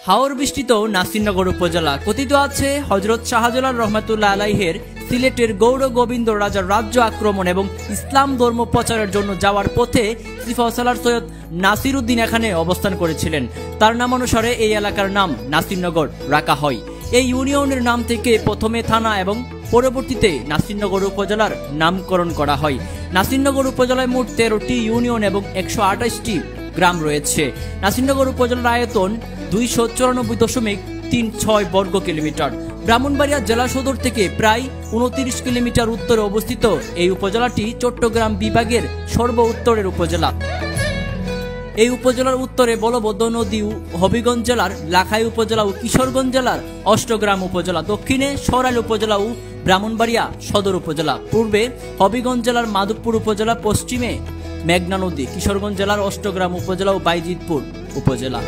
হাওর বিস্তৃত নাসিরনগর উপজেলা। কথিত আছে হযরত শাহজালাল রহমাতুল্লাহ আলাইহের সিলেটের গৌর গোবিন্দ রাজার রাজ্য আক্রমণ এবং ইসলাম ধর্ম প্রচারের জন্য যাওয়ার পথে সিফাউসালার সৈয়দ নাসির উদ্দিন এখানে অবস্থান করেছিলেন। তার নাম অনুসারে এই এলাকার নাম নাসিরনগর রাখা হয়। এই ইউনিয়নের নাম থেকে প্রথমে থানা এবং পরবর্তীতে নাসিরনগর উপজেলার নামকরণ করা হয়। নাসিরনগর উপজেলায় মোট 13টি ইউনিয়ন এবং 128টি গ্রাম রয়েছে। নাসিরনগর উপজেলার আয়তন 294.36 বর্গ কিলোমিটার। ব্রাহ্মণবাড়িয়া জেলা সদর থেকে প্রায় 29 কিলোমিটার উত্তরে অবস্থিত এই উপজেলাটি চট্টগ্রাম বিভাগের সর্ব উত্তরের উপজেলা। এই উপজেলার উত্তরে বলভদ্র নদী, হবিগঞ্জ জেলার লাখাই উপজেলা ও কিশোরগঞ্জ জেলার অষ্টগ্রাম উপজেলা, দক্ষিণে সরাইল উপজেলা ও ব্রাহ্মণবাড়িয়া সদর উপজেলা, পূর্বে হবিগঞ্জ জেলার মাধবপুর উপজেলা, পশ্চিমে মেঘনা নদী, কিশোরগঞ্জ জেলার অষ্টগ্রাম উপজেলা ও বাইজিতপুর উপজেলা।